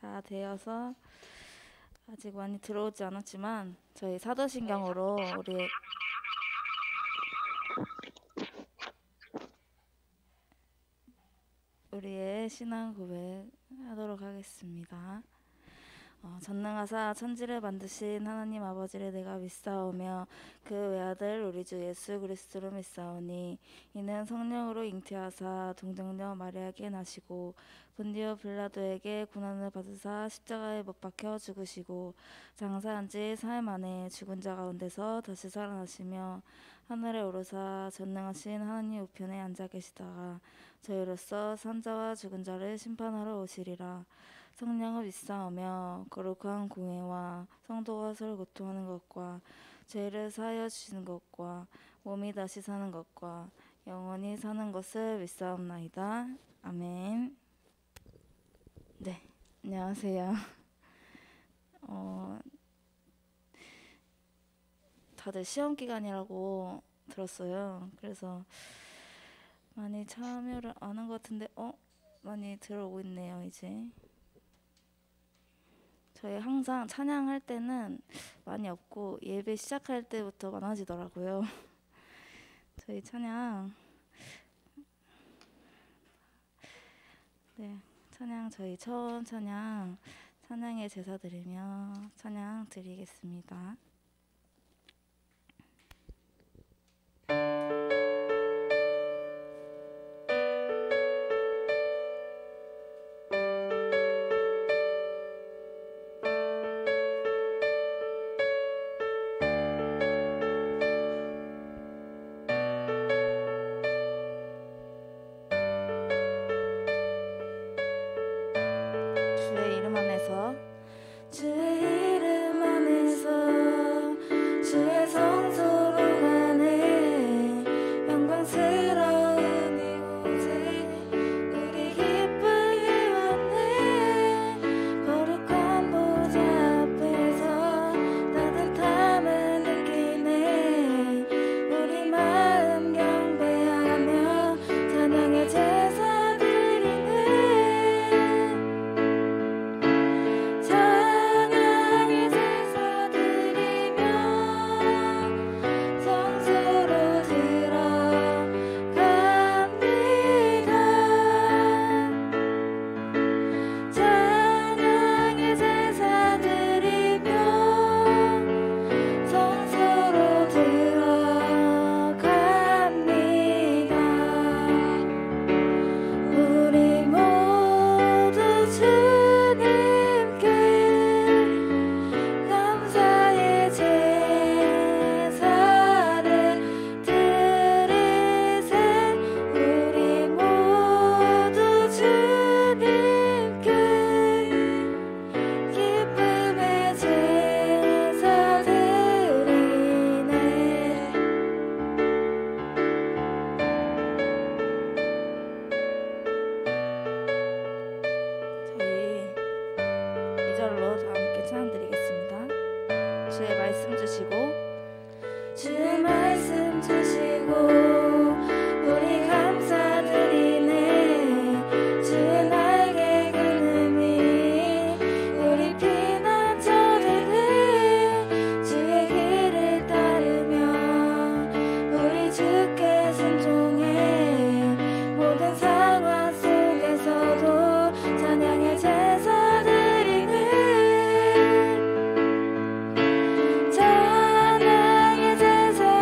다 되어서 아직 많이 들어오지 않았지만 저희 사도신경으로 우리의 신앙 고백하도록 하겠습니다. 전능하사 천지를 만드신 하나님 아버지를 내가 믿사오며 그 외아들 우리 주 예수 그리스도로 믿사오니 이는 성령으로 잉태하사 동정녀 마리아에게 나시고 본디오 빌라도에게 고난을 받으사 십자가에 못 박혀 죽으시고 장사한 지 사흘 만에 죽은 자 가운데서 다시 살아나시며 하늘에 오르사 전능하신 하나님 우편에 앉아 계시다가 저희로서 산자와 죽은 자를 심판하러 오시리라. 성령을 믿사오며 거룩한 공회와 성도가 서로 고통하는 것과 죄를 사하여 주시는 것과 몸이 다시 사는 것과 영원히 사는 것을 믿사옵나이다. 아멘. 네, 안녕하세요. 다들 시험 기간이라고 들었어요. 그래서 많이 참여를 안 한 것 같은데 많이 들어오고 있네요. 이제 저희 항상 찬양할 때는 많이 없고 예배 시작할 때부터 많아지더라고요. 저희 찬양 저희 처음 찬양의 제사 드리며 찬양 드리겠습니다. 주의 이름 안에서 주의 성소로 가네 영광스러운 이곳에 우리 기쁘게 왔네 거룩한 보좌 앞에서 따뜻함을 느끼네 우리 마음 경배하며 찬양의 제사 드리네 찬양의 제사 드리며 성소로 들어갑니다. 찬양의 제사 드리며 성소로 들어갑니다. 우리 모두 주님께 감사의 제사를 드리세 우리 모두 주님께 기쁨의 제사 드리네. 저희 2절로 다 함께 찬양 드리겠습니다. 주의 말씀 주시고 우리 감사드리네 주의 날개 그늘이 우리 피난처 되네 주의 길을 따르며 우리 주께 순종해 모든 상황 속에서도 찬양의 제사 드리네 찬양의 제사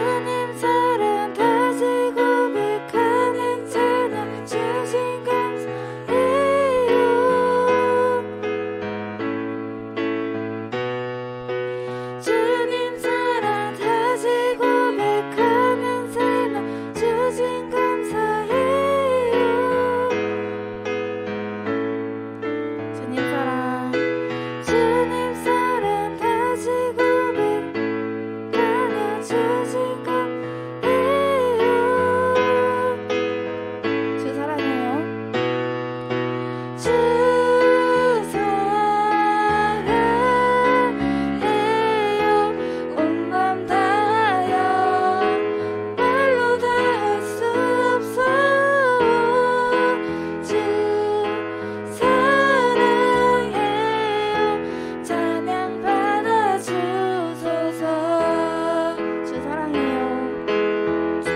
주님 사랑 다시 고백하는 찬양 주신 감사해요. 주님 사랑 다시 고백하는 찬양 주신 감사해요. 주님 사랑 다시 고백하는 주신 감사해요. 주 사랑해요. 주 사랑해요. 온 맘 다하여 말로 다 할 수 없어. 주 사랑해요. 찬양 받아주소서. 주 사랑해요. 주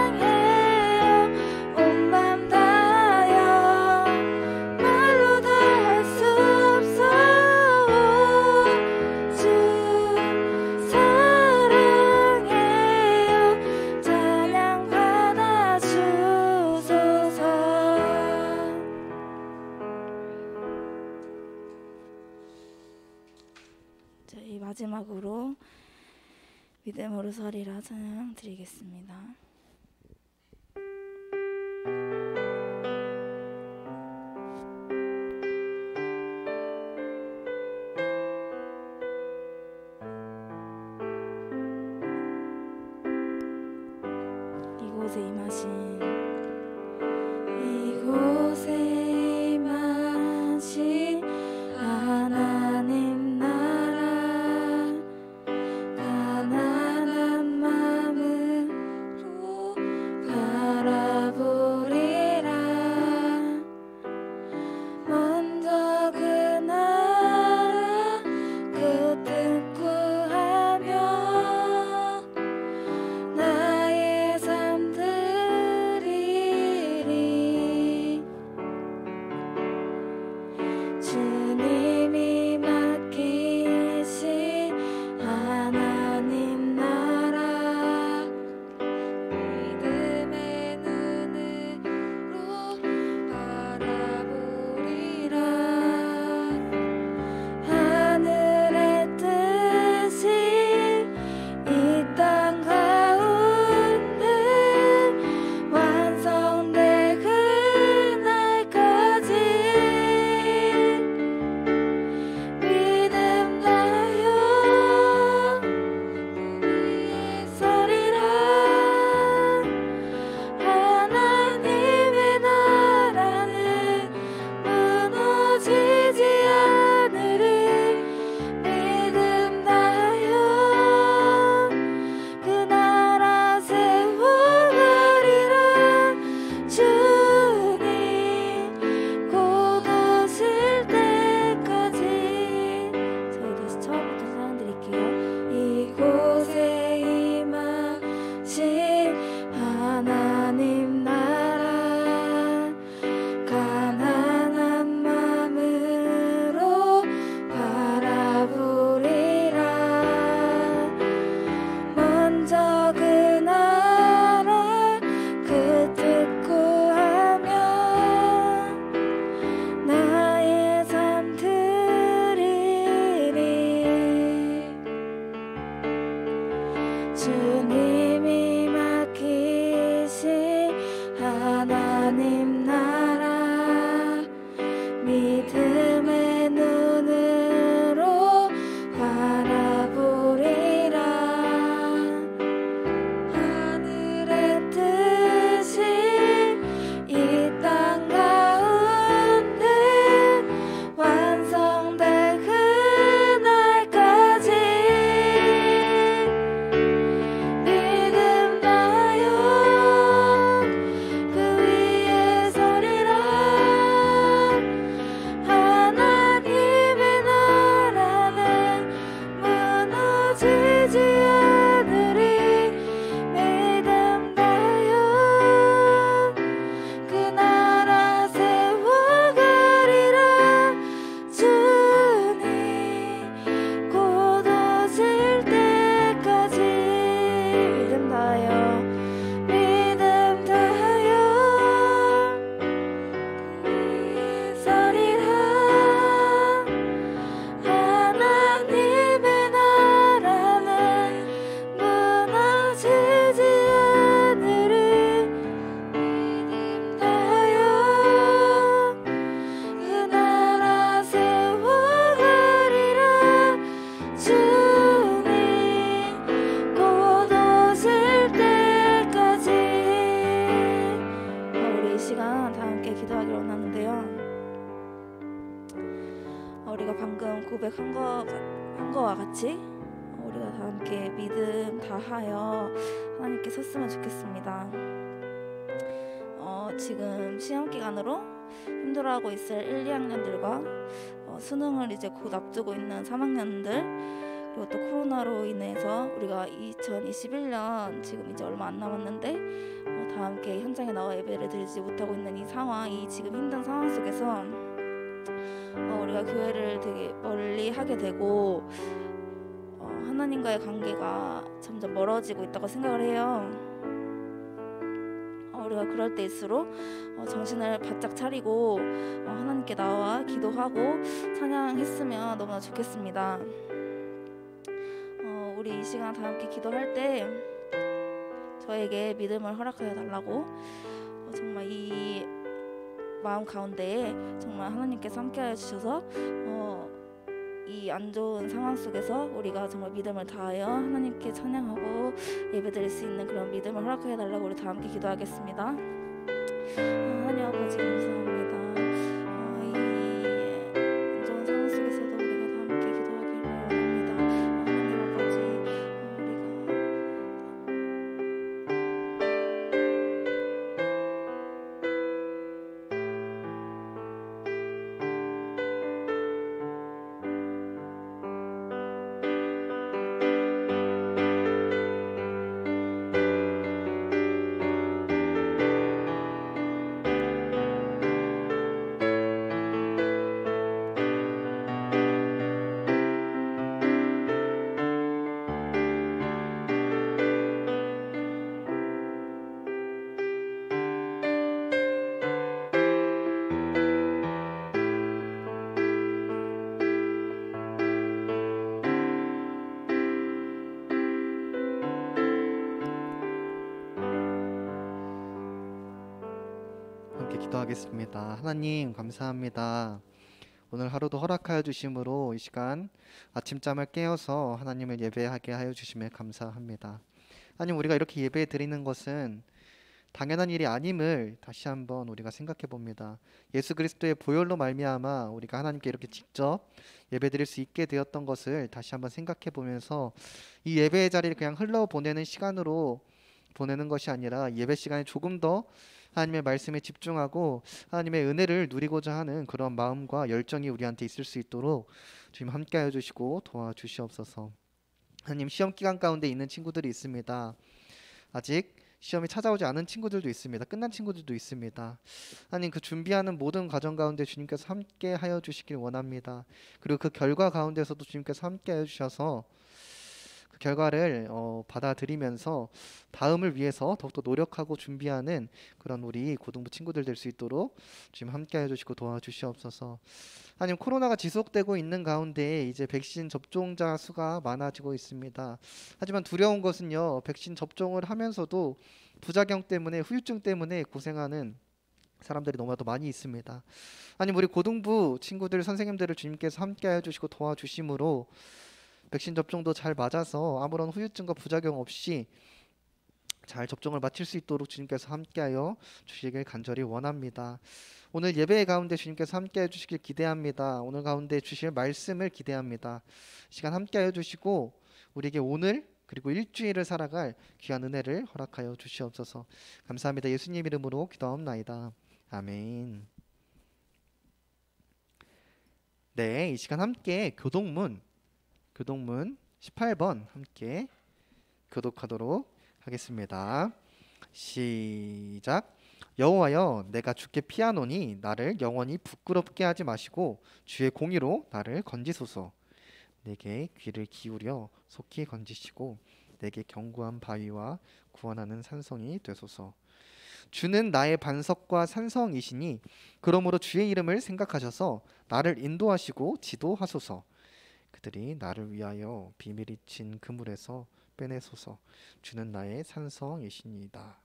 사랑해요. 온 맘 다하여 말로 다 할 수 없어. 주 사랑해요. 찬양 받아주소서. 저희 마지막으로 믿음으로 서리라 찬양 드리겠습니다. 이곳에 임하신 하나님 나라 가난한 마음으로 바라보리라. 먼저 그 나라 그 뜻 구하며 나의 삶 드리리. 주님이 맡기신 하나님 나라 믿음의 눈으로 바라보리라. 하늘의 뜻이 이 땅 가운데 완성될 그날까지 믿음 다여 우리의 서리라. 하나님의 나라는 무너지지 않으리. 믿음 다여 그 나라 세워가리라. 주님 곧 오실 때까지. 저희 다시 처음부터 찬양 드릴게요. 이곳에 임하신 하나님 나라 가난한 마음으로 바라보리라. 먼저 그 나라 그 뜻 구하며 나의 삶 드리리. 주님이 맡기신 하나님 나라 믿음의 눈으로 바라보리라. 하늘의 뜻이 이 땅 가운데 완성될 그날까지 믿음 오늘과 같이 우리가 다 함께 믿음 다하여 하나님께 섰으면 좋겠습니다. 지금 시험 기간으로 힘들어하고 있을 1, 2학년들과 수능을 이제 곧 앞두고 있는 3학년들, 그리고 또 코로나로 인해서 우리가 2021년 지금 이제 얼마 안 남았는데 다 함께 현장에 나와 예배를 드리지 못하고 있는 이 상황, 이 지금 힘든 상황 속에서 우리가 교회를 되게 멀리 하게 되고 하나님과의 관계가 점점 멀어지고 있다고 생각을 해요. 우리가 그럴 때일수록 정신을 바짝 차리고 하나님께 나와 기도하고 찬양했으면 너무나 좋겠습니다. 우리 이 시간 다 함께 기도할 때 저에게 믿음을 허락하여 달라고 정말 이 마음 가운데에 정말 하나님께서 함께하여 주셔서 이 안 좋은 상황 속에서 우리가 정말 믿음을 다하여 하나님께 찬양하고 예배드릴 수 있는 그런 믿음을 허락하여 달라고 우리 다 함께 기도하겠습니다. 하나님 아버지 감사합니다. 이 안 좋은 상황 속에서도 우리가 다 함께 기도하기를 원합니다. 하나님 아버지 함께 기도하겠습니다. 하나님 감사합니다. 오늘 하루도 허락하여 주심으로 이 시간 아침잠을 깨어서 하나님을 예배하게 하여 주심에 감사합니다. 하나님, 우리가 이렇게 예배 드리는 것은 당연한 일이 아님을 다시 한번 우리가 생각해 봅니다. 예수 그리스도의 보혈로 말미암아 우리가 하나님께 이렇게 직접 예배 드릴 수 있게 되었던 것을 다시 한번 생각해 보면서 이 예배의 자리를 그냥 흘러보내는 시간으로 보내는 것이 아니라 예배 시간에 조금 더 하나님의 말씀에 집중하고 하나님의 은혜를 누리고자 하는 그런 마음과 열정이 우리한테 있을 수 있도록 주님 함께하여 주시고 도와주시옵소서. 하나님, 시험 기간 가운데 있는 친구들이 있습니다. 아직 시험이 찾아오지 않은 친구들도 있습니다. 끝난 친구들도 있습니다. 하나님, 그 준비하는 모든 과정 가운데 주님께서 함께하여 주시길 원합니다. 그리고 그 결과 가운데서도 주님께서 함께하여 주셔서 그 결과를 받아들이면서 다음을 위해서 더욱더 노력하고 준비하는 그런 우리 고등부 친구들 될 수 있도록 주님 함께해 주시고 도와주시옵소서. 하나님, 코로나가 지속되고 있는 가운데 이제 백신 접종자 수가 많아지고 있습니다. 하지만 두려운 것은요, 백신 접종을 하면서도 부작용 때문에, 후유증 때문에 고생하는 사람들이 너무나도 많이 있습니다. 하나님, 우리 고등부 친구들, 선생님들을 주님께서 함께해 주시고 도와주심으로 백신 접종도 잘 맞아서 아무런 후유증과 부작용 없이 잘 접종을 마칠 수 있도록 주님께서 함께하여 주시길 간절히 원합니다. 오늘 예배 가운데 주님께서 함께해 주시길 기대합니다. 오늘 가운데 주실 말씀을 기대합니다. 시간 함께하여 주시고 우리에게 오늘 그리고 일주일을 살아갈 귀한 은혜를 허락하여 주시옵소서. 감사합니다. 예수님 이름으로 기도하옵나이다. 아멘. 네, 이 시간 함께 교동문 18번 함께 교독하도록 하겠습니다. 시작. 여호와여, 내가 주께 피하노니 나를 영원히 부끄럽게 하지 마시고 주의 공의로 나를 건지소서. 내게 귀를 기울여 속히 건지시고 내게 견고한 바위와 구원하는 산성이 되소서. 주는 나의 반석과 산성이시니 그러므로 주의 이름을 생각하셔서 나를 인도하시고 지도하소서. 그들이 나를 위하여 비밀이 친 그물에서 빼내소서. 주는 나의 산성이시니이다.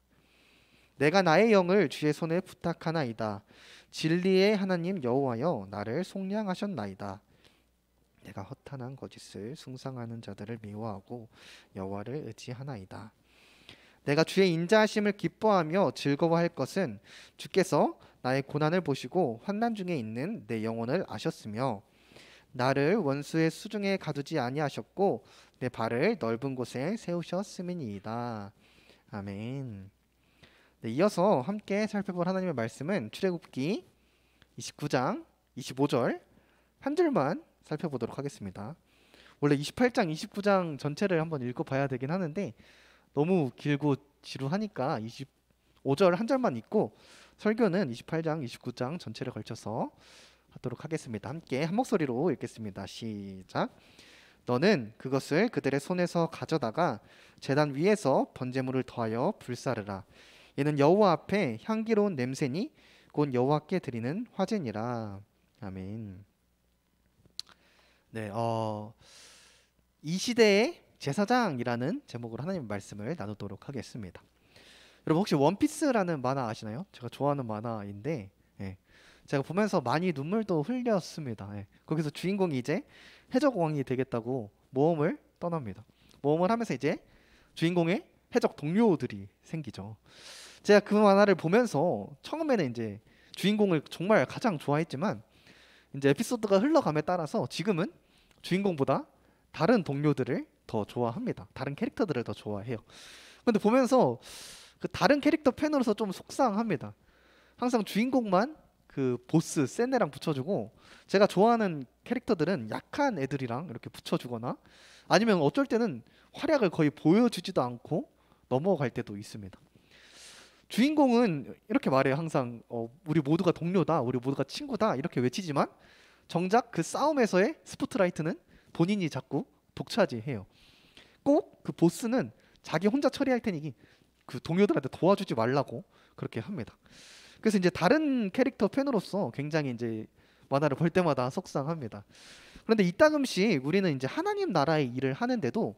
내가 나의 영을 주의 손에 부탁하나이다. 진리의 하나님 여호와여, 나를 속량하셨나이다. 내가 허탄한 거짓을 숭상하는 자들을 미워하고 여호와를 의지하나이다. 내가 주의 인자하심을 기뻐하며 즐거워할 것은 주께서 나의 고난을 보시고 환난 중에 있는 내 영혼을 아셨으며 나를 원수의 수중에 가두지 아니하셨고 내 발을 넓은 곳에 세우셨음이니이다. 아멘. 네, 이어서 함께 살펴볼 하나님의 말씀은 출애굽기 29장 25절 한 절만 살펴보도록 하겠습니다. 원래 28장 29장 전체를 한번 읽어봐야 되긴 하는데 너무 길고 지루하니까 25절 한 절만 읽고 설교는 28장 29장 전체를 걸쳐서 하도록 하겠습니다. 함께 한 목소리로 읽겠습니다. 시작. 너는 그것을 그들의 손에서 가져다가 제단 위에서 번제물을 더하여 불사르라. 이는 여호와 앞에 향기로운 냄새니 곧 여호와께 드리는 화제니라. 아멘. 네, 이 시대의 제사장이라는 제목으로 하나님의 말씀을 나누도록 하겠습니다. 여러분 혹시 원피스라는 만화 아시나요? 제가 좋아하는 만화인데 제가 보면서 많이 눈물도 흘렸습니다. 거기서 주인공이 이제 해적왕이 되겠다고 모험을 떠납니다. 모험을 하면서 이제 주인공의 해적 동료들이 생기죠. 제가 그 만화를 보면서 처음에는 이제 주인공을 정말 가장 좋아했지만 이제 에피소드가 흘러감에 따라서 지금은 주인공보다 다른 동료들을 더 좋아합니다. 다른 캐릭터들을 더 좋아해요. 근데 보면서 그 다른 캐릭터 팬으로서 좀 속상합니다. 항상 주인공만 그 보스 센 애랑 붙여주고 제가 좋아하는 캐릭터들은 약한 애들이랑 이렇게 붙여주거나 아니면 어쩔 때는 활약을 거의 보여주지도 않고 넘어갈 때도 있습니다. 주인공은 이렇게 말해요. 항상 우리 모두가 동료다, 우리 모두가 친구다 이렇게 외치지만 정작 그 싸움에서의 스포트라이트는 본인이 자꾸 독차지해요. 꼭 그 보스는 자기 혼자 처리할 테니 그 동료들한테 도와주지 말라고 그렇게 합니다. 그래서 이제 다른 캐릭터 팬으로서 굉장히 이제 만화를 볼 때마다 속상합니다. 그런데 이따금씩 우리는 이제 하나님 나라의 일을 하는데도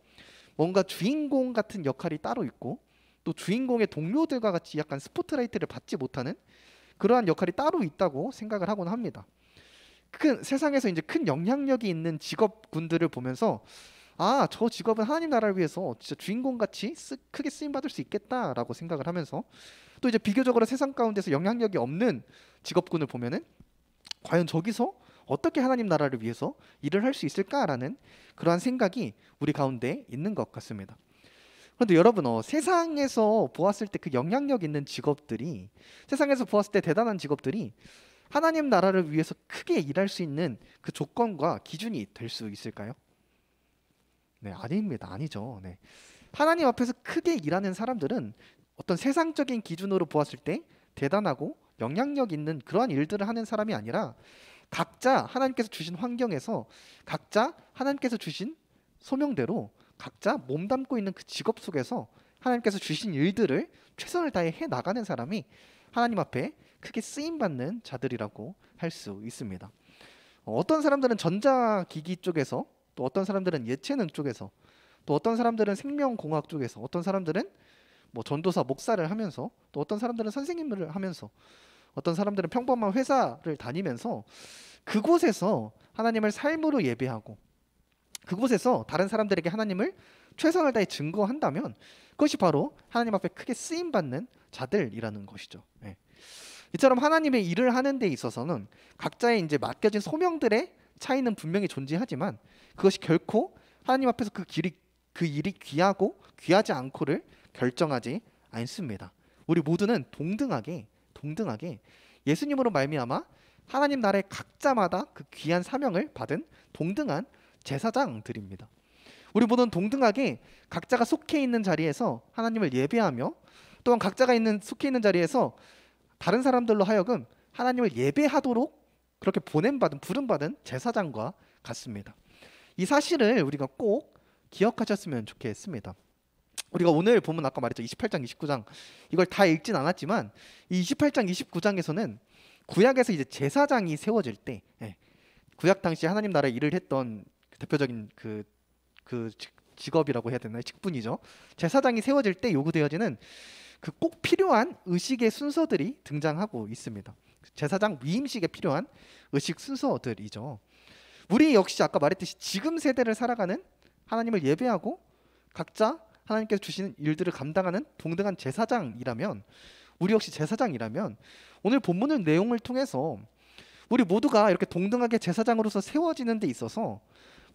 뭔가 주인공 같은 역할이 따로 있고 또 주인공의 동료들과 같이 약간 스포트라이트를 받지 못하는 그러한 역할이 따로 있다고 생각을 하곤 합니다. 세상에서 이제 큰 영향력이 있는 직업군들을 보면서 아, 저 직업은 하나님 나라를 위해서 진짜 주인공같이 크게 쓰임받을 수 있겠다라고 생각을 하면서 또 이제 비교적으로 세상 가운데서 영향력이 없는 직업군을 보면은 과연 저기서 어떻게 하나님 나라를 위해서 일을 할 수 있을까라는 그러한 생각이 우리 가운데 있는 것 같습니다. 그런데 여러분 세상에서 보았을 때 그 영향력 있는 직업들이 세상에서 보았을 때 대단한 직업들이 하나님 나라를 위해서 크게 일할 수 있는 그 조건과 기준이 될 수 있을까요? 네, 아닙니다. 아니죠. 네. 하나님 앞에서 크게 일하는 사람들은 어떤 세상적인 기준으로 보았을 때 대단하고 영향력 있는 그러한 일들을 하는 사람이 아니라 각자 하나님께서 주신 환경에서 각자 하나님께서 주신 소명대로 각자 몸담고 있는 그 직업 속에서 하나님께서 주신 일들을 최선을 다해 해 나가는 사람이 하나님 앞에 크게 쓰임받는 자들이라고 할 수 있습니다. 어떤 사람들은 전자기기 쪽에서 또 어떤 사람들은 예체능 쪽에서 또 어떤 사람들은 생명공학 쪽에서 어떤 사람들은 뭐 전도사 목사를 하면서 또 어떤 사람들은 선생님을 하면서 어떤 사람들은 평범한 회사를 다니면서 그곳에서 하나님을 삶으로 예배하고 그곳에서 다른 사람들에게 하나님을 최선을 다해 증거한다면 그것이 바로 하나님 앞에 크게 쓰임받는 자들이라는 것이죠. 네. 이처럼 하나님의 일을 하는 데 있어서는 각자의 이제 맡겨진 소명들의 차이는 분명히 존재하지만 그것이 결코 하나님 앞에서 그 일이 귀하고 귀하지 않고를 결정하지 않습니다. 우리 모두는 동등하게 예수님으로 말미암아 하나님 나라의 각자마다 그 귀한 사명을 받은 동등한 제사장들입니다. 우리 모두는 동등하게 각자가 속해 있는 자리에서 하나님을 예배하며 또한 각자가 속해 있는 자리에서 다른 사람들로 하여금 하나님을 예배하도록 그렇게 부름받은 제사장과 같습니다. 이 사실을 우리가 꼭 기억하셨으면 좋겠습니다. 우리가 오늘 보면 아까 말했죠. 28장, 29장 이걸 다 읽진 않았지만 이 28장, 29장에서는 구약에서 이제 제사장이 세워질 때 구약 당시 하나님 나라에 일을 했던 대표적인 그 직업이라고 해야 되나요? 직분이죠. 제사장이 세워질 때 요구되어지는 그 꼭 필요한 의식의 순서들이 등장하고 있습니다. 제사장 위임식에 필요한 의식 순서들이죠. 우리 역시 아까 말했듯이 지금 세대를 살아가는 하나님을 예배하고 각자 하나님께서 주시는 일들을 감당하는 동등한 제사장이라면 우리 역시 제사장이라면 오늘 본문의 내용을 통해서 우리 모두가 이렇게 동등하게 제사장으로서 세워지는 데 있어서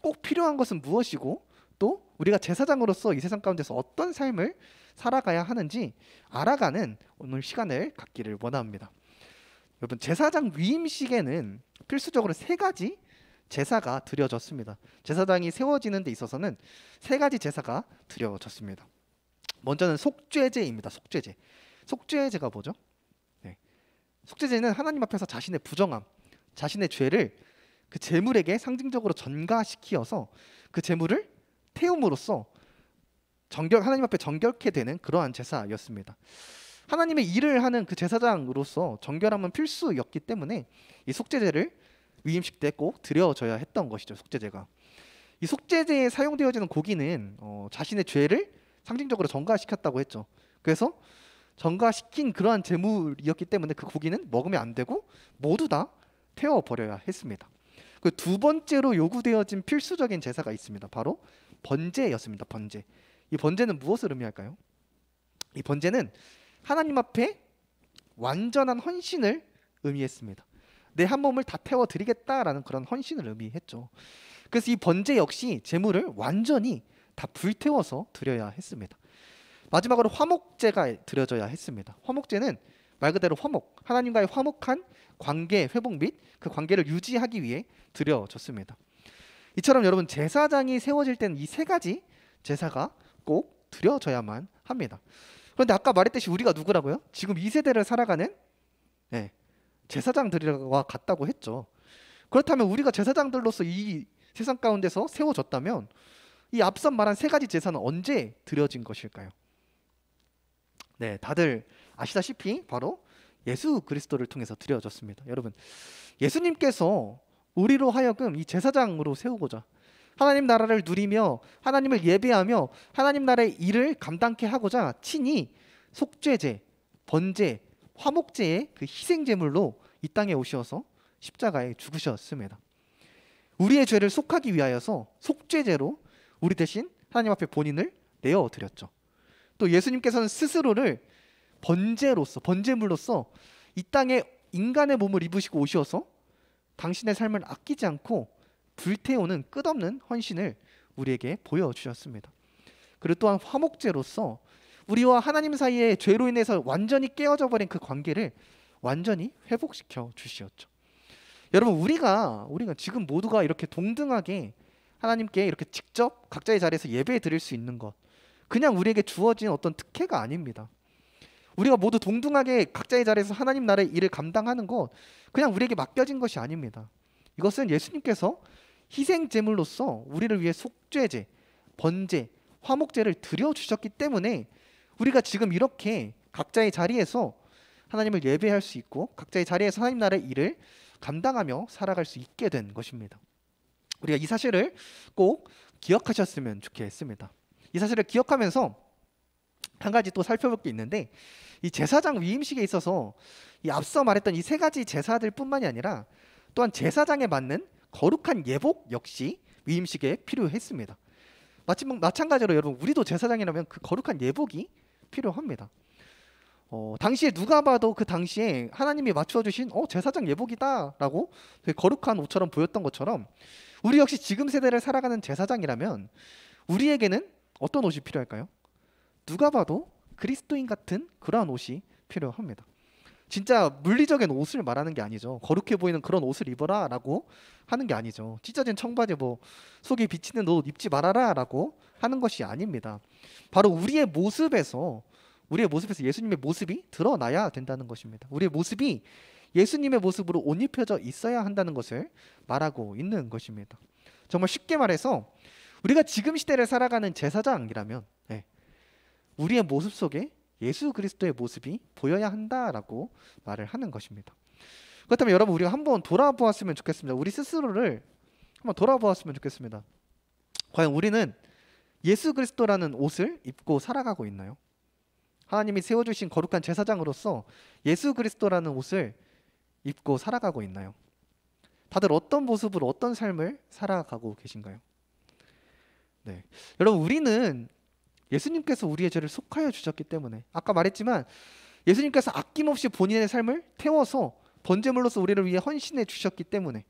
꼭 필요한 것은 무엇이고 또 우리가 제사장으로서 이 세상 가운데서 어떤 삶을 살아가야 하는지 알아가는 오늘 시간을 갖기를 원합니다. 여러분, 제사장 위임식에는 필수적으로 세 가지 제사가 드려졌습니다. 제사장이 세워지는 데 있어서는 세 가지 제사가 드려졌습니다. 먼저는 속죄제입니다. 속죄제. 속죄제가 뭐죠? 네. 속죄제는 하나님 앞에서 자신의 부정함, 자신의 죄를 그 제물에게 상징적으로 전가시키어서 그 제물을 태움으로써 하나님 앞에 정결케 되는 그러한 제사였습니다. 하나님의 일을 하는 그 제사장으로서 정결함은 필수였기 때문에 이 속죄제를 위임식 때 꼭 드려져야 했던 것이죠. 속죄제가. 이 속죄제에 사용되어지는 고기는 자신의 죄를 상징적으로 전가시켰다고 했죠. 그래서 전가시킨 그러한 제물이었기 때문에 그 고기는 먹으면 안 되고 모두 다 태워버려야 했습니다. 그 두 번째로 요구되어진 필수적인 제사가 있습니다. 바로 번제였습니다. 번제. 이 번제는 무엇을 의미할까요? 이 번제는 하나님 앞에 완전한 헌신을 의미했습니다. 내 한 몸을 다 태워드리겠다라는 그런 헌신을 의미했죠. 그래서 이 번제 역시 제물을 완전히 다 불태워서 드려야 했습니다. 마지막으로 화목제가 드려져야 했습니다. 화목제는 말 그대로 화목, 하나님과의 화목한 관계 회복 및 그 관계를 유지하기 위해 드려졌습니다. 이처럼 여러분, 제사장이 세워질 때는 이 세 가지 제사가 꼭 드려져야만 합니다. 그런데 아까 말했듯이 우리가 누구라고요? 지금 이 세대를 살아가는 제사장들과 같다고 했죠. 그렇다면 우리가 제사장들로서 이 세상 가운데서 세워졌다면 이 앞선 말한 세 가지 제사는 언제 드려진 것일까요? 네, 다들 아시다시피 바로 예수 그리스도를 통해서 드려졌습니다. 여러분, 예수님께서 우리로 하여금 이 제사장으로 세우고자 하나님 나라를 누리며 하나님을 예배하며 하나님 나라의 일을 감당케 하고자 친히 속죄제, 번제, 화목제의 그 희생제물로 이 땅에 오셔서 십자가에 죽으셨습니다. 우리의 죄를 속하기 위하여서 속죄제로 우리 대신 하나님 앞에 본인을 내어드렸죠. 또 예수님께서는 스스로를 번제로서, 번제물로서 이 땅에 인간의 몸을 입으시고 오셔서 당신의 삶을 아끼지 않고 불태우는 끝없는 헌신을 우리에게 보여주셨습니다. 그리고 또한 화목제로서 우리와 하나님 사이의 죄로 인해서 완전히 깨어져 버린 그 관계를 완전히 회복시켜 주셨죠. 여러분, 우리가 지금 모두가 이렇게 동등하게 하나님께 이렇게 직접 각자의 자리에서 예배 드릴 수 있는 것, 그냥 우리에게 주어진 어떤 특혜가 아닙니다. 우리가 모두 동등하게 각자의 자리에서 하나님 나라의 일을 감당하는 것, 그냥 우리에게 맡겨진 것이 아닙니다. 이것은 예수님께서 희생 제물로서 우리를 위해 속죄제, 번제, 화목제를 드려주셨기 때문에 우리가 지금 이렇게 각자의 자리에서 하나님을 예배할 수 있고 각자의 자리에서 하나님 나라의 일을 감당하며 살아갈 수 있게 된 것입니다. 우리가 이 사실을 꼭 기억하셨으면 좋겠습니다. 이 사실을 기억하면서 한 가지 또 살펴볼 게 있는데, 이 제사장 위임식에 있어서 이 앞서 말했던 이 세 가지 제사들 뿐만이 아니라 또한 제사장에 맞는 거룩한 예복 역시 위임식에 필요했습니다. 마찬가지로 여러분, 우리도 제사장이라면 그 거룩한 예복이 필요합니다. 당시에 누가 봐도 그 당시에 하나님이 맞추어 주신 제사장 예복이다 라고 되게 거룩한 옷처럼 보였던 것처럼 우리 역시 지금 세대를 살아가는 제사장이라면 우리에게는 어떤 옷이 필요할까요? 누가 봐도 그리스도인 같은 그러한 옷이 필요합니다. 진짜 물리적인 옷을 말하는 게 아니죠. 거룩해 보이는 그런 옷을 입어라 라고 하는 게 아니죠. 찢어진 청바지, 속이 비치는 옷 입지 말아라 라고 하는 것이 아닙니다. 바로 우리의 모습에서 예수님의 모습이 드러나야 된다는 것입니다. 우리의 모습이 예수님의 모습으로 옷 입혀져 있어야 한다는 것을 말하고 있는 것입니다. 정말 쉽게 말해서 우리가 지금 시대를 살아가는 제사장이라면 우리의 모습 속에 예수 그리스도의 모습이 보여야 한다라고 말을 하는 것입니다. 그렇다면 여러분, 우리가 한번 돌아보았으면 좋겠습니다. 우리 스스로를 한번 돌아보았으면 좋겠습니다. 과연 우리는 예수 그리스도라는 옷을 입고 살아가고 있나요? 하나님이 세워주신 거룩한 제사장으로서 예수 그리스도라는 옷을 입고 살아가고 있나요? 다들 어떤 모습으로 어떤 삶을 살아가고 계신가요? 네, 여러분, 우리는 예수님께서 우리의 죄를 속하여 주셨기 때문에 아까 말했지만 예수님께서 아낌없이 본인의 삶을 태워서 번제물로서 우리를 위해 헌신해 주셨기 때문에,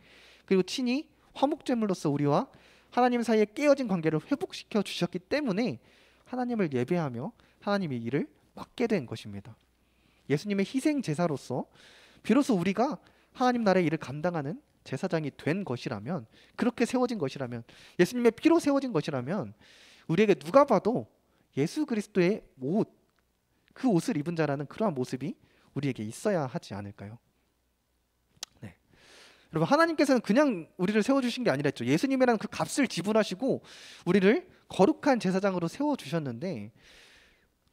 그리고 친히 화목제물로서 우리와 하나님 사이에 깨어진 관계를 회복시켜 주셨기 때문에 하나님을 예배하며 하나님의 일을 맡게 된 것입니다. 예수님의 희생 제사로서 비로소 우리가 하나님 나라의 일을 감당하는 제사장이 된 것이라면, 그렇게 세워진 것이라면, 예수님의 피로 세워진 것이라면 우리에게 누가 봐도 예수 그리스도의 옷, 그 옷을 입은 자라는 그러한 모습이 우리에게 있어야 하지 않을까요? 네. 여러분, 하나님께서는 그냥 우리를 세워주신 게 아니라 했죠. 예수님이라는 그 값을 지불하시고 우리를 거룩한 제사장으로 세워주셨는데,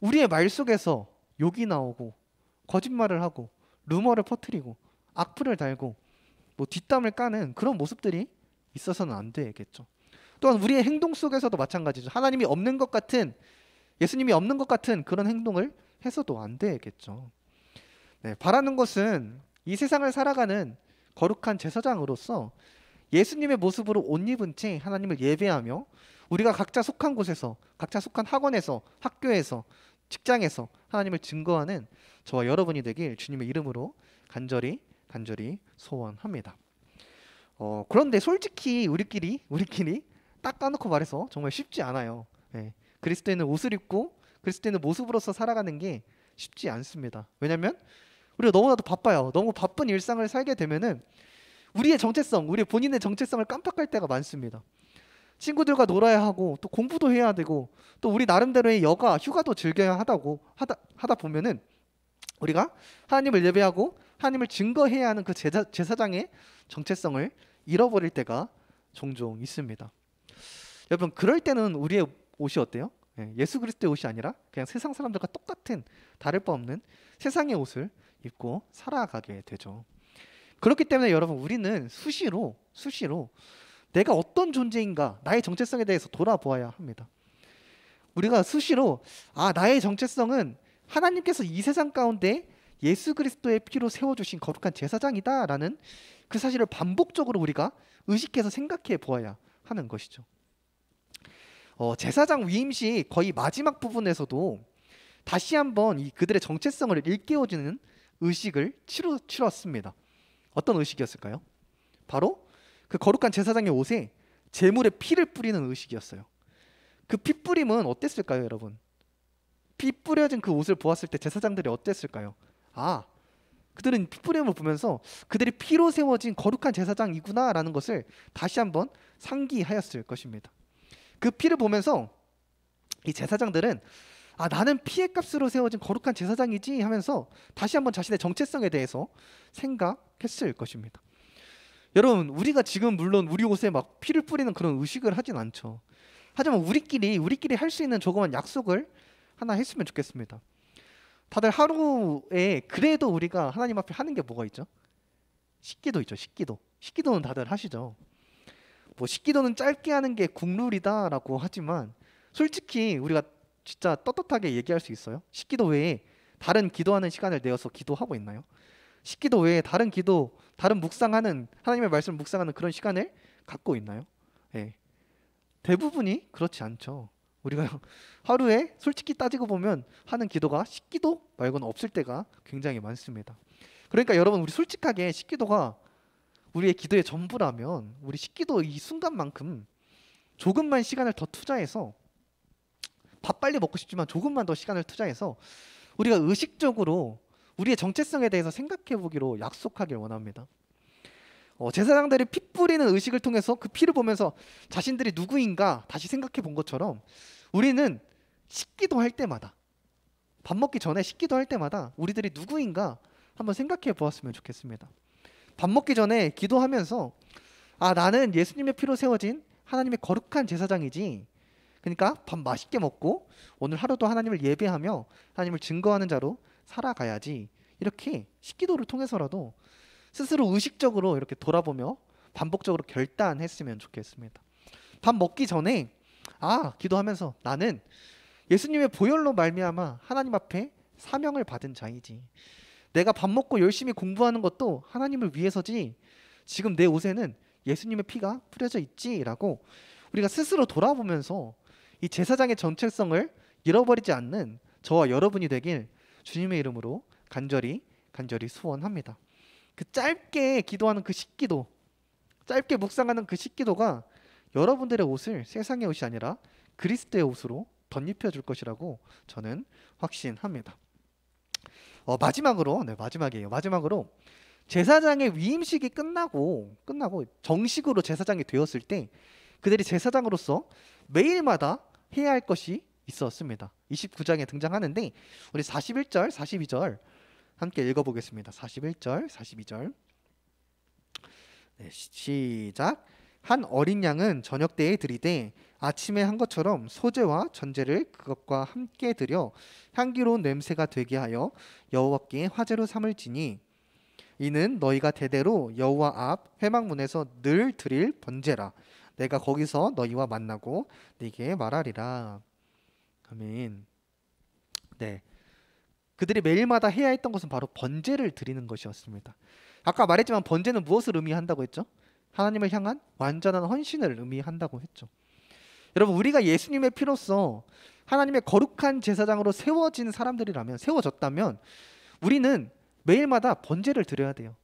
우리의 말 속에서 욕이 나오고 거짓말을 하고 루머를 퍼뜨리고 악플을 달고 뭐 뒷담을 까는 그런 모습들이 있어서는 안 되겠죠. 또한 우리의 행동 속에서도 마찬가지죠. 하나님이 없는 것 같은, 예수님이 없는 것 같은 그런 행동을 해서도 안 되겠죠. 네, 바라는 것은 이 세상을 살아가는 거룩한 제사장으로서 예수님의 모습으로 옷 입은 채 하나님을 예배하며 우리가 각자 속한 곳에서, 각자 속한 학원에서, 학교에서, 직장에서 하나님을 증거하는 저와 여러분이 되길 주님의 이름으로 간절히 소원합니다. 그런데 솔직히 우리끼리 딱 까놓고 말해서 정말 쉽지 않아요. 네, 그리스도에 있는 옷을 입고 그리스도에 있는 모습으로서 살아가는 게 쉽지 않습니다. 왜냐하면 우리가 너무나도 바빠요. 너무 바쁜 일상을 살게 되면은 우리의 정체성, 우리 본인의 정체성을 깜빡할 때가 많습니다. 친구들과 놀아야 하고 또 공부도 해야 되고 또 우리 나름대로의 여가, 휴가도 즐겨야 하다 보면은 우리가 하나님을 예배하고 하나님을 증거해야 하는 그 제사장의 정체성을 잃어버릴 때가 종종 있습니다. 여러분, 그럴 때는 우리의 옷이 어때요? 예수 그리스도의 옷이 아니라 그냥 세상 사람들과 똑같은, 다를 바 없는 세상의 옷을 입고 살아가게 되죠. 그렇기 때문에 여러분, 우리는 수시로 내가 어떤 존재인가, 나의 정체성에 대해서 돌아보아야 합니다. 우리가 수시로 나의 정체성은 하나님께서 이 세상 가운데 예수 그리스도의 피로 세워주신 거룩한 제사장이다 라는 그 사실을 반복적으로 우리가 의식해서 생각해 보아야 하는 것이죠. 제사장 위임시 거의 마지막 부분에서도 다시 한번 그들의 정체성을 일깨워주는 의식을 치렀습니다. 어떤 의식이었을까요? 바로 그 거룩한 제사장의 옷에 제물의 피를 뿌리는 의식이었어요. 그 피 뿌림은 어땠을까요, 여러분? 피 뿌려진 그 옷을 보았을 때 제사장들이 어땠을까요? 그들은 피 뿌림을 보면서 그들이 피로 세워진 거룩한 제사장이구나 라는 것을 다시 한번 상기하였을 것입니다. 그 피를 보면서 이 제사장들은 나는 피의 값으로 세워진 거룩한 제사장이지 하면서 다시 한번 자신의 정체성에 대해서 생각했을 것입니다. 여러분, 우리가 지금 물론 우리 옷에 막 피를 뿌리는 그런 의식을 하진 않죠. 하지만 우리끼리 할 수 있는 조그만 약속을 하나 했으면 좋겠습니다. 다들 하루에 그래도 우리가 하나님 앞에 하는 게 뭐가 있죠? 식기도 있죠. 식기도는 다들 하시죠. 뭐 식기도는 짧게 하는 게 국룰이다라고 하지만 솔직히 우리가 진짜 떳떳하게 얘기할 수 있어요? 식기도 외에 다른 기도하는 시간을 내어서 기도하고 있나요? 식기도 외에 다른 묵상하는, 하나님의 말씀을 묵상하는 그런 시간을 갖고 있나요? 네. 대부분이 그렇지 않죠. 우리가 하루에 솔직히 따지고 보면 하는 기도가 식기도 말고는 없을 때가 굉장히 많습니다. 그러니까 여러분, 우리 솔직하게 식기도가 우리의 기도의 전부라면 우리 식기도 이 순간만큼 조금만 시간을 더 투자해서, 밥 빨리 먹고 싶지만 조금만 더 시간을 투자해서 우리가 의식적으로 우리의 정체성에 대해서 생각해 보기로 약속하길 원합니다. 제사장들이 피 뿌리는 의식을 통해서 그 피를 보면서 자신들이 누구인가 다시 생각해 본 것처럼 우리는 식기도 할 때마다, 밥 먹기 전에 식기도 할 때마다 우리들이 누구인가 한번 생각해 보았으면 좋겠습니다. 밥 먹기 전에 기도하면서 나는 예수님의 피로 세워진 하나님의 거룩한 제사장이지, 그러니까 밥 맛있게 먹고 오늘 하루도 하나님을 예배하며 하나님을 증거하는 자로 살아가야지, 이렇게 식기도를 통해서라도 스스로 의식적으로 이렇게 돌아보며 반복적으로 결단했으면 좋겠습니다. 밥 먹기 전에 기도하면서 나는 예수님의 보혈로 말미암아 하나님 앞에 사명을 받은 자이지, 내가 밥 먹고 열심히 공부하는 것도 하나님을 위해서지, 지금 내 옷에는 예수님의 피가 뿌려져 있지라고 우리가 스스로 돌아보면서 이 제사장의 정체성을 잃어버리지 않는 저와 여러분이 되길 주님의 이름으로 간절히 소원합니다. 그 짧게 기도하는 그 식기도, 짧게 묵상하는 그 식기도가 여러분들의 옷을 세상의 옷이 아니라 그리스도의 옷으로 덧입혀 줄 것이라고 저는 확신합니다. 마지막이에요. 마지막으로 제사장의 위임식이 끝나고 정식으로 제사장이 되었을 때 그들이 제사장으로서 매일마다 해야 할 것이 있었습니다. 29장에 등장하는데 우리 41절, 42절 함께 읽어보겠습니다. 41절, 42절. 네, 시작. 한 어린 양은 저녁 때에 드리되 아침에 한 것처럼 소제와 전제를 그것과 함께 드려 향기로운 냄새가 되게 하여 여호와께 화제로 삼을지니 이는 너희가 대대로 여호와 앞 회막문에서 늘 드릴 번제라. 내가 거기서 너희와 만나고 네게 말하리라. 아멘. 네, 그들이 매일마다 해야 했던 것은 바로 번제를 드리는 것이었습니다. 아까 말했지만 번제는 무엇을 의미한다고 했죠? 하나님을 향한 완전한 헌신을 의미한다고 했죠. 여러분, 우리가 예수님의 피로써 하나님의 거룩한 제사장으로 세워졌다면 우리는 매일마다 번제를 드려야 돼요.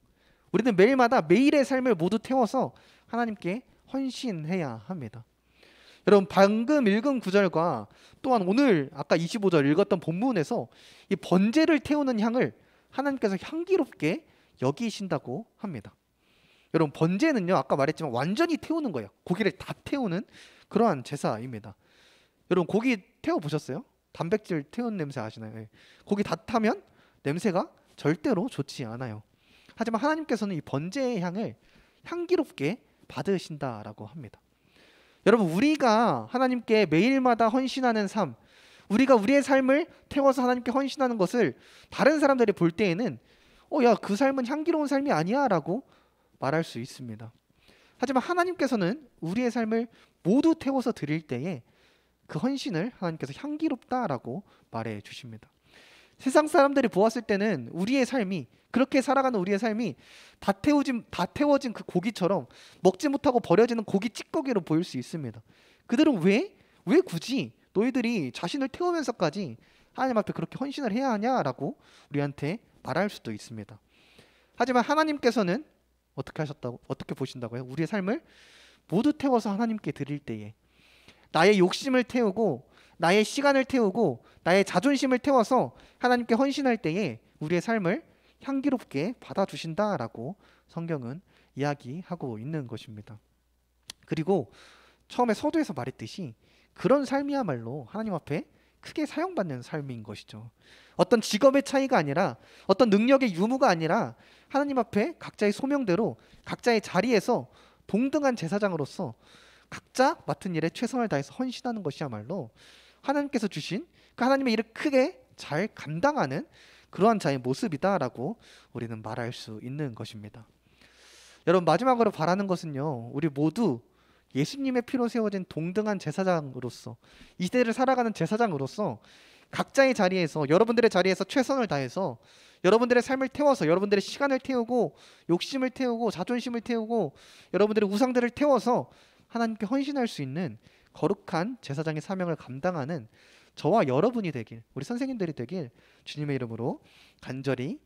우리는 매일마다 매일의 삶을 모두 태워서 하나님께 헌신해야 합니다. 여러분, 방금 읽은 구절과 또한 오늘 아까 25절 읽었던 본문에서 이 번제를 태우는 향을 하나님께서 향기롭게 여기신다고 합니다. 여러분, 번제는요, 아까 말했지만 완전히 태우는 거예요. 고기를 다 태우는 그러한 제사입니다. 여러분, 고기 태워보셨어요? 단백질 태운 냄새 아시나요? 예. 고기 다 타면 냄새가 절대로 좋지 않아요. 하지만 하나님께서는 이 번제의 향을 향기롭게 받으신다라고 합니다. 여러분, 우리가 하나님께 매일마다 헌신하는 삶, 우리가 우리의 삶을 태워서 하나님께 헌신하는 것을 다른 사람들이 볼 때에는 야, 그 삶은 향기로운 삶이 아니야 라고 말할 수 있습니다. 하지만 하나님께서는 우리의 삶을 모두 태워서 드릴 때에 그 헌신을 하나님께서 향기롭다라고 말해 주십니다. 세상 사람들이 보았을 때는 우리의 삶이, 그렇게 살아가는 우리의 삶이 다 태워진 그 고기처럼 먹지 못하고 버려지는 고기 찌꺼기로 보일 수 있습니다. 그들은 왜 굳이 너희들이 자신을 태우면서까지 하나님 앞에 그렇게 헌신을 해야 하냐라고 우리한테 말할 수도 있습니다. 하지만 하나님께서는 어떻게 보신다고요? 우리의 삶을 모두 태워서 하나님께 드릴 때에 나의 욕심을 태우고 나의 시간을 태우고 나의 자존심을 태워서 하나님께 헌신할 때에 우리의 삶을 향기롭게 받아주신다라고 성경은 이야기하고 있는 것입니다. 그리고 처음에 서두에서 말했듯이 그런 삶이야말로 하나님 앞에 크게 사용받는 삶인 것이죠. 어떤 직업의 차이가 아니라 어떤 능력의 유무가 아니라 하나님 앞에 각자의 소명대로 각자의 자리에서 동등한 제사장으로서 각자 맡은 일에 최선을 다해서 헌신하는 것이야말로 하나님께서 주신 그 하나님의 일을 크게 잘 감당하는 그러한 자의 모습이다라고 우리는 말할 수 있는 것입니다. 여러분, 마지막으로 바라는 것은요, 우리 모두 예수님의 피로 세워진 동등한 제사장으로서, 이 시대를 살아가는 제사장으로서 각자의 자리에서, 여러분들의 자리에서 최선을 다해서 여러분들의 삶을 태워서, 여러분들의 시간을 태우고 욕심을 태우고 자존심을 태우고 여러분들의 우상들을 태워서 하나님께 헌신할 수 있는 거룩한 제사장의 사명을 감당하는 저와 여러분이 되길, 우리 선생님들이 되길 주님의 이름으로 간절히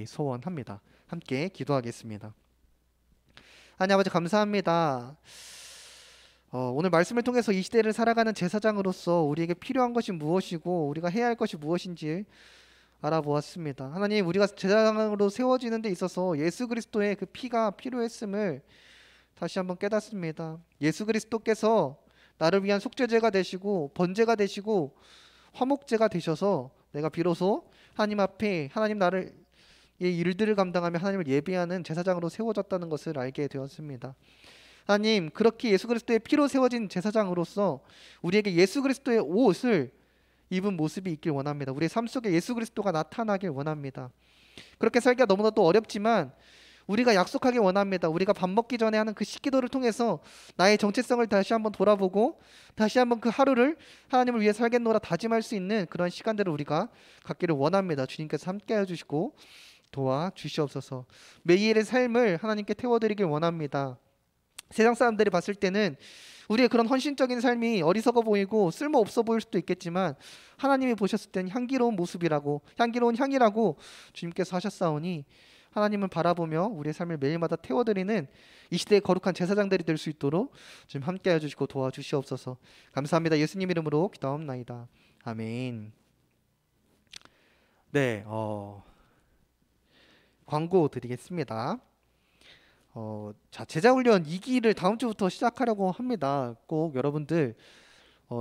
소원합니다. 함께 기도하겠습니다. 하나님 아버지, 감사합니다. 오늘 말씀을 통해서 이 시대를 살아가는 제사장으로서 우리에게 필요한 것이 무엇이고 우리가 해야 할 것이 무엇인지 알아보았습니다. 하나님, 우리가 제사장으로 세워지는 데 있어서 예수 그리스도의 그 피가 필요했음을 다시 한번 깨닫습니다. 예수 그리스도께서 나를 위한 속죄제가 되시고 번제가 되시고 화목제가 되셔서 내가 비로소 하나님 앞에 하나님 나를 이 일들을 감당하며 하나님을 예배하는 제사장으로 세워졌다는 것을 알게 되었습니다. 하나님, 그렇게 예수 그리스도의 피로 세워진 제사장으로서 우리에게 예수 그리스도의 옷을 입은 모습이 있길 원합니다. 우리의 삶 속에 예수 그리스도가 나타나길 원합니다. 그렇게 살기가 너무나도 어렵지만 우리가 약속하길 원합니다. 우리가 밥 먹기 전에 하는 그 식기도를 통해서 나의 정체성을 다시 한번 돌아보고 다시 한번 그 하루를 하나님을 위해 살겠노라 다짐할 수 있는 그런 시간들을 우리가 갖기를 원합니다. 주님께서 함께해 주시고 도와주시옵소서. 매일의 삶을 하나님께 태워드리길 원합니다. 세상 사람들이 봤을 때는 우리의 그런 헌신적인 삶이 어리석어 보이고 쓸모없어 보일 수도 있겠지만 하나님이 보셨을 때는 향기로운 모습이라고, 향기로운 향이라고 주님께서 하셨사오니 하나님을 바라보며 우리의 삶을 매일마다 태워드리는 이 시대의 거룩한 제사장들이 될 수 있도록 좀 함께해 주시고 도와주시옵소서. 감사합니다. 예수님 이름으로 기도하옵나이다. 아멘. 네, 광고 드리겠습니다. 자, 제자훈련 2기를 다음 주부터 시작하려고 합니다. 꼭 여러분들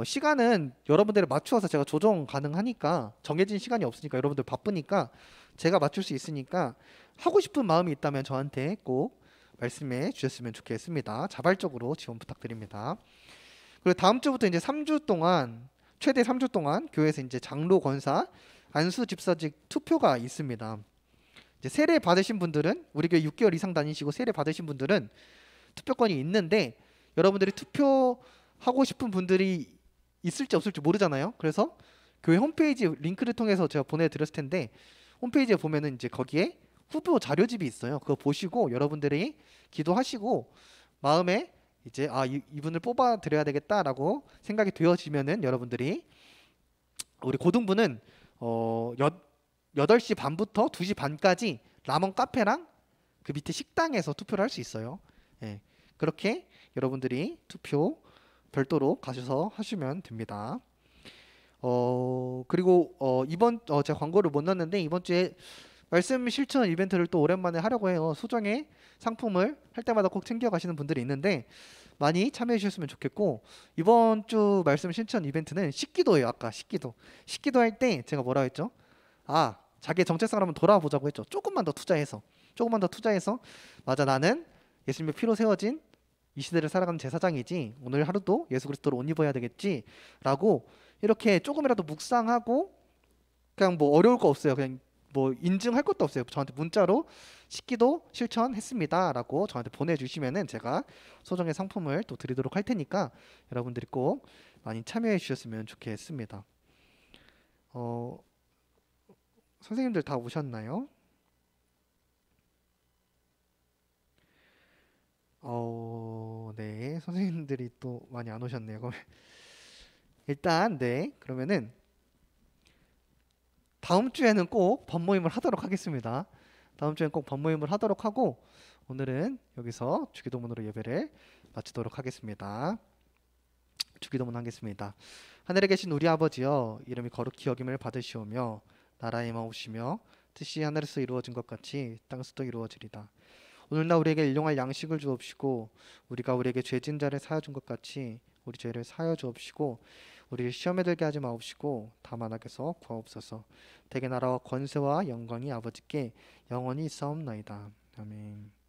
시간은 여러분들에 맞추어서 제가 조정 가능하니까, 정해진 시간이 없으니까, 여러분들 바쁘니까 제가 맞출 수 있으니까 하고 싶은 마음이 있다면 저한테 꼭 말씀해 주셨으면 좋겠습니다. 자발적으로 지원 부탁드립니다. 그리고 다음 주부터 이제 3주 동안, 최대 3주 동안 교회에서 이제 장로 권사 안수 집사직 투표가 있습니다. 이제 세례 받으신 분들은, 우리 교회 6개월 이상 다니시고 세례 받으신 분들은 투표권이 있는데, 여러분들이 투표하고 싶은 분들이 있을지 없을지 모르잖아요. 그래서 교회 홈페이지 링크를 통해서 제가 보내드렸을 텐데, 홈페이지에 보면은 이제 거기에 후보 자료집이 있어요. 그거 보시고 여러분들이 기도하시고 마음에 이제 이분을 뽑아 드려야 되겠다라고 생각이 되어지면은, 여러분들이 우리 고등부는 8시 반부터 2시 반까지 라몬 카페랑 그 밑에 식당에서 투표를 할 수 있어요. 예, 그렇게 여러분들이 투표 별도로 가셔서 하시면 됩니다. 그리고 이번 제가 광고를 못 넣었는데, 이번 주에 말씀 실천 이벤트를 또 오랜만에 하려고 해요. 소정의 상품을 할 때마다 꼭 챙겨 가시는 분들이 있는데 많이 참여해 주셨으면 좋겠고, 이번 주 말씀 실천 이벤트는 식기도예요. 아까 식기도 할 때 제가 뭐라 했죠? 자기의 정체성을 한번 돌아보자고 했죠. 조금만 더 투자해서 맞아, 나는 예수님의 피로 세워진 이 시대를 살아가는 제사장이지, 오늘 하루도 예수 그리스도로 옷 입어야 되겠지 라고 이렇게 조금이라도 묵상하고, 그냥 뭐 어려울 거 없어요. 그냥 뭐 인증할 것도 없어요. 저한테 문자로 식기도 실천했습니다 라고 저한테 보내주시면은 제가 소정의 상품을 또 드리도록 할 테니까 여러분들이 꼭 많이 참여해 주셨으면 좋겠습니다. 선생님들 다 오셨나요? 네, 선생님들이 또 많이 안 오셨네요. 그럼 일단 네, 그러면은 다음 주에는 꼭 법모임을 하도록 하겠습니다. 다음 주엔 꼭 법모임을 하도록 하고, 오늘은 여기서 주기도문으로 예배를 마치도록 하겠습니다. 주기도문 하겠습니다. 하늘에 계신 우리 아버지여, 이름이 거룩히 여김을 받으시오며 나라의 마옵시며 뜻이 하늘에서 이루어진 것 같이 땅에서도 이루어지리다. 오늘날 우리에게 일용할 양식을 주옵시고, 우리가 우리에게 죄진 자를 사하여 준 것 같이 우리 죄를 사하여 주옵시고, 우리를 시험에 들게 하지 마옵시고 다만 악에서 구하옵소서. 대개 나라와 권세와 영광이 아버지께 영원히 있사옵나이다. 아멘.